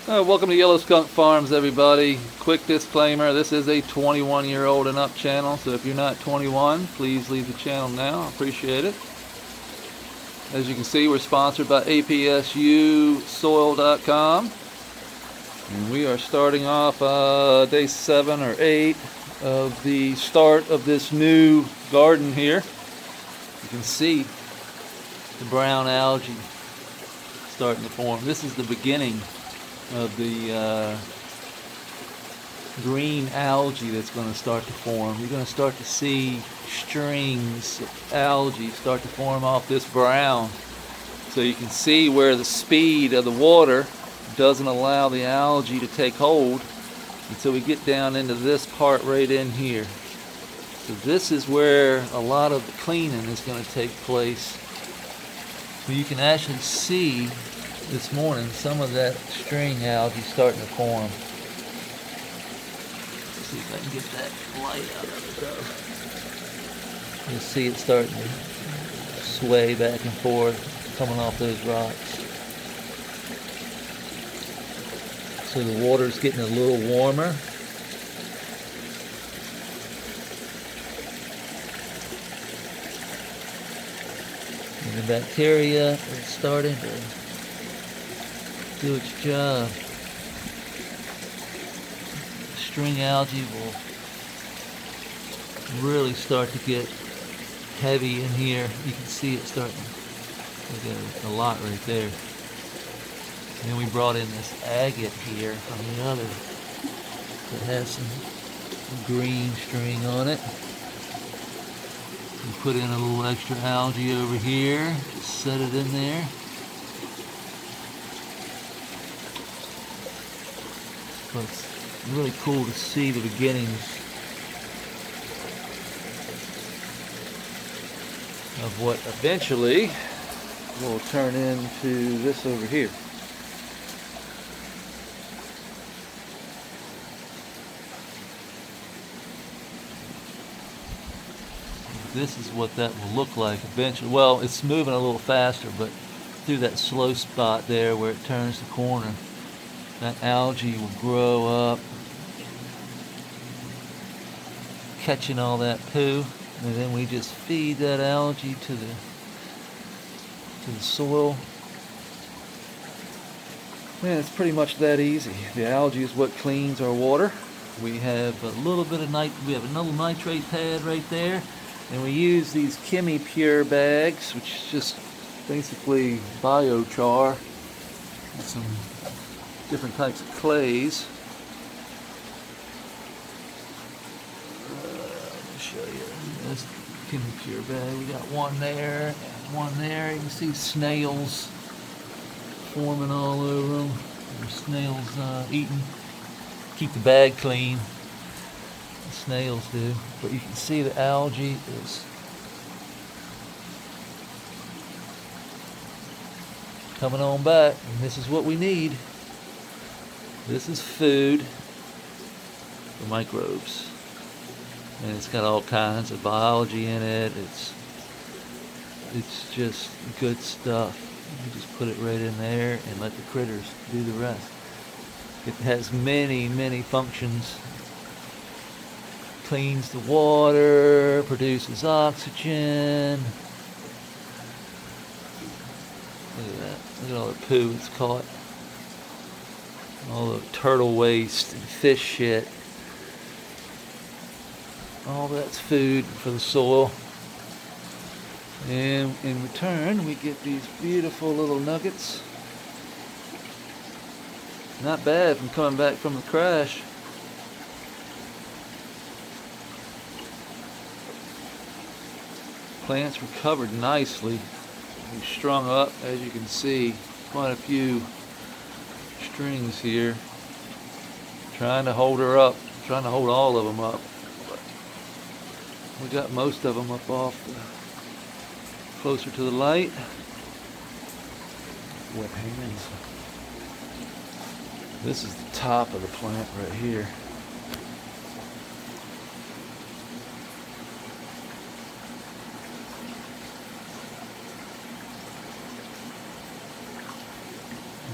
Welcome to Yellow Skunk Farms, everybody. Quick disclaimer, this is a 21-year-old and up channel, so if you're not 21, please leave the channel now. I appreciate it. As you can see, we're sponsored by APSUsoil.com. And we are starting off day 7 or 8 of the start of this new garden here. You can see the brown algae starting to form. This is the beginning of the green algae that's going to start to form. You're going to start to see strings of algae start to form off this brown. So you can see where the speed of the water doesn't allow the algae to take hold until we get down into this part right in here. So this is where a lot of the cleaning is going to take place. So you can actually see this morning some of that string algae starting to form. Let's see if I can get that light out of it though. You'll see it starting to sway back and forth coming off those rocks. So the water's getting a little warmer. And the bacteria is starting to do its job. String algae will really start to get heavy in here. You can see it starting. We got a lot right there. And then we brought in this agate here from the other that has some green string on it. We put in a little extra algae over here. Just set it in there. So it's really cool to see the beginnings of what eventually will turn into this over here. This is what that will look like eventually. Well, it's moving a little faster, but through that slow spot there where it turns the corner, that algae will grow up, catching all that poo, and then we just feed that algae to the soil. Man, it's pretty much that easy. The algae is what cleans our water. We have a little bit of we have another nitrate pad right there, and we use these ChemiPure bags, which is just basically biochar and some different types of clays. Let me show you this ChemiPure bag. We got one there and one there. You can see snails forming all over them. There's snails eating. Keep the bag clean. The snails do. But you can see the algae is coming on back, and this is what we need. This is food for microbes, and it's got all kinds of biology in it. It's just good stuff. You just put it right in there and let the critters do the rest. It has many functions. Cleans the water, produces oxygen. Look at that. Look at all the poo it's caught. All the turtle waste and fish shit. All that's food for the soil. And in return, we get these beautiful little nuggets. Not bad from coming back from the crash. Plants recovered nicely. We strung up, as you can see, quite a few strings here, trying to hold her up, trying to hold all of them up. But we got most of them up closer to the light. Wet hands. This is the top of the plant right here.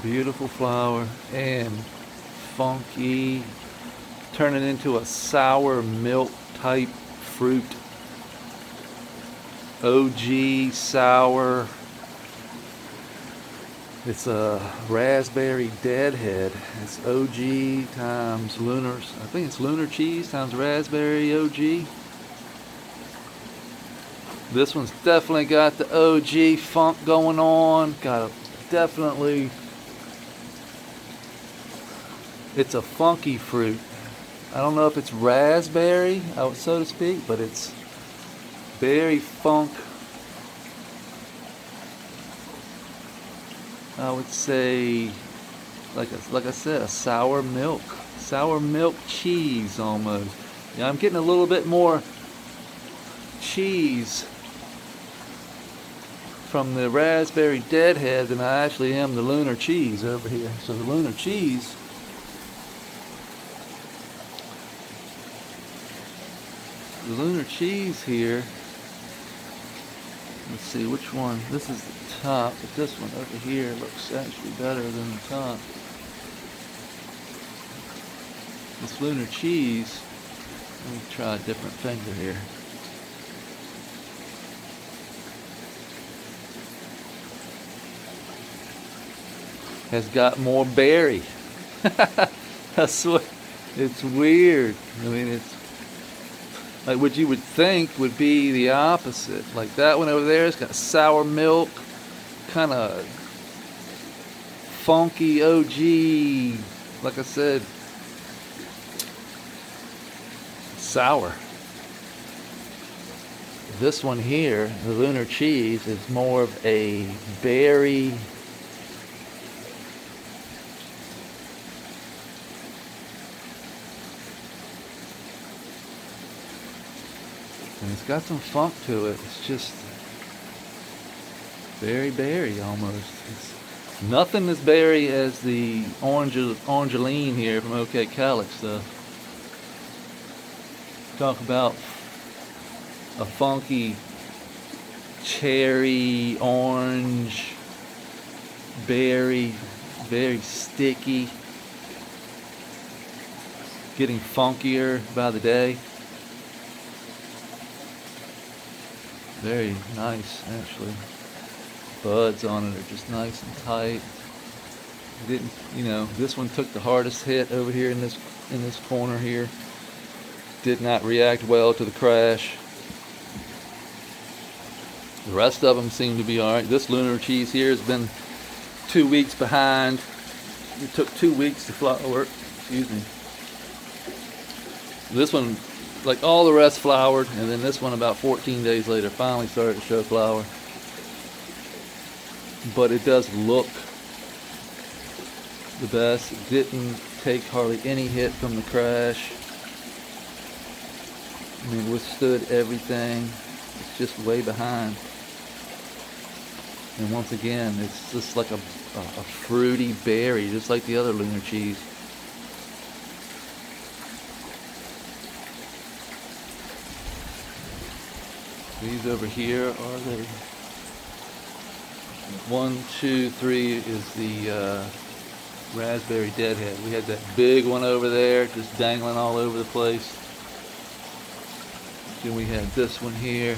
Beautiful flower and funky, turning into a sour milk type fruit. OG sour. It's a raspberry deadhead. It's OG times lunar, I think it's lunar cheese times raspberry OG. This one's definitely got the OG funk going on. Got a definitely, it's a funky fruit. I don't know if it's raspberry, so to speak, but it's berry funk. I would say, like I said, a sour milk cheese almost. Yeah, I'm getting a little bit more cheese from the raspberry deadhead than I actually am the lunar cheese over here. So the lunar cheese, here, let's see which one. This is the top, but this one over here looks actually better than the top. This lunar cheese, let me try a different finger here. Has got more berry. That's what, it's weird. I mean, it's like what you would think would be the opposite. Like that one over there, it's got sour milk, kind of funky OG, like I said, sour. This one here, the lunar cheese, is more of a berry, and it's got some funk to it. It's just very berry almost. It's nothing as berry as the Orangeline here from OK Calyx stuff. Talk about a funky cherry, orange, berry, very sticky, getting funkier by the day. Very nice, actually. Buds on it are just nice and tight. Didn't, this one took the hardest hit over here in this corner here. Did not react well to the crash. The rest of them seem to be alright. This lunar cheese here has been 2 weeks behind. It took 2 weeks to flower. Excuse me. This one, like all the rest, flowered, and then this one about 14 days later finally started to show flower. But it does look the best. It didn't take hardly any hit from the crash. I mean, withstood everything. It's just way behind. And once again, it's just like a fruity berry, just like the other lunar cheese. These over here are the 1, 2, 3 is the raspberry deadhead. We had that big one over there just dangling all over the place. Then we had this one here.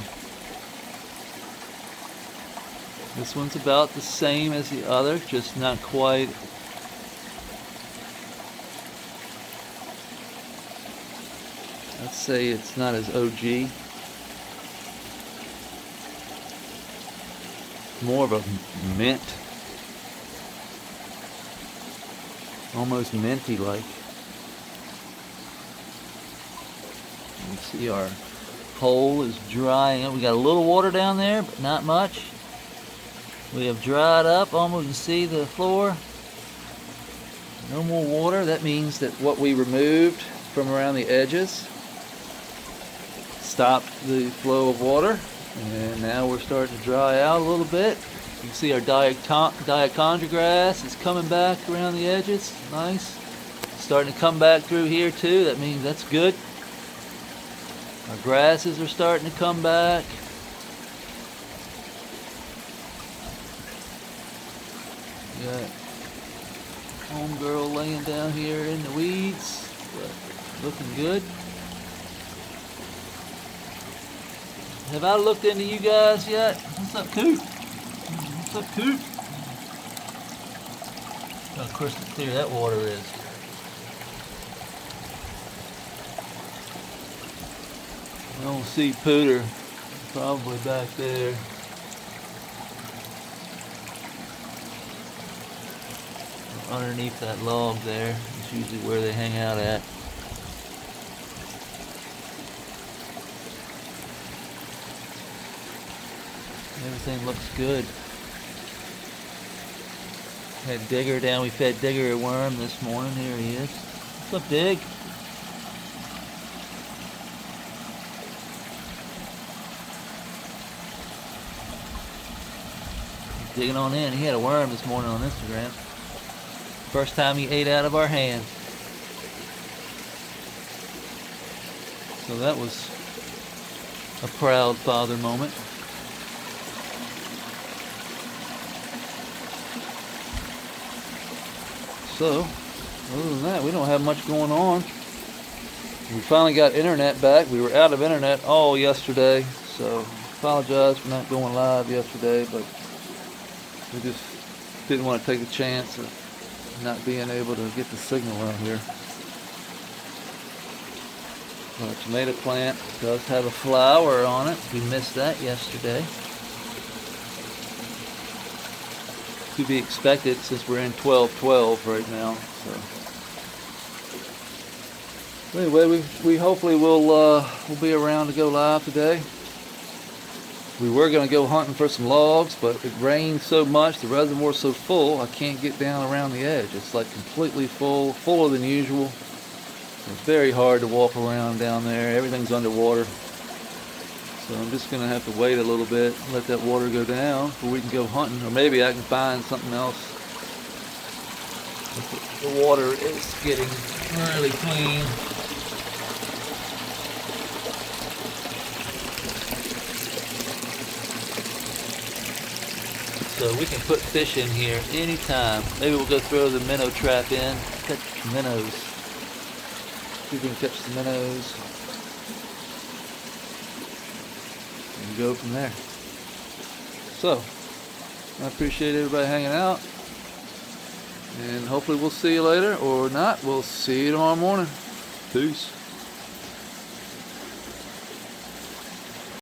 This one's about the same as the other, just not quite. Let's say it's not as OG. More of a mint. Almost minty like. You can see our hole is drying up. We got a little water down there, but not much. We have dried up, almost you can see the floor. No more water. That means that what we removed from around the edges stopped the flow of water. And now we're starting to dry out a little bit. You can see our diachondra grass is coming back around the edges. Nice. Starting to come back through here too. That means that's good. Our grasses are starting to come back. Yeah. Homegirl laying down here in the weeds, but looking good. Have I looked into you guys yet? What's up, Coop? What's up, Coop? Oh, of course, how clear that water is. I don't see Pooter. Probably back there. Underneath that log there. It's usually where they hang out at. Everything looks good. Had Digger down. We fed Digger a worm this morning. Here he is. What's up, Dig? Digging on in. He had a worm this morning on Instagram. First time he ate out of our hand. So that was a proud father moment. So, other than that, we don't have much going on. We finally got internet back. We were out of internet all yesterday, so apologize for not going live yesterday, but we just didn't want to take a chance of not being able to get the signal out here. Our tomato plant does have a flower on it. We missed that yesterday. To be expected since we're in 12/12 right now. So anyway, we hopefully we'll be around to go live today. We were going to go hunting for some logs, but it rained so much, the reservoir's so full, I can't get down around the edge. It's like completely full, fuller than usual. It's very hard to walk around down there. Everything's underwater. So I'm just going to have to wait a little bit, let that water go down before we can go hunting. Or maybe I can find something else. The water is getting really clean. So we can put fish in here anytime. Maybe we'll go throw the minnow trap in, catch minnows. See if we can catch some minnows. And go from there. So, I appreciate everybody hanging out. And hopefully we'll see you later, or not. We'll see you tomorrow morning. Peace.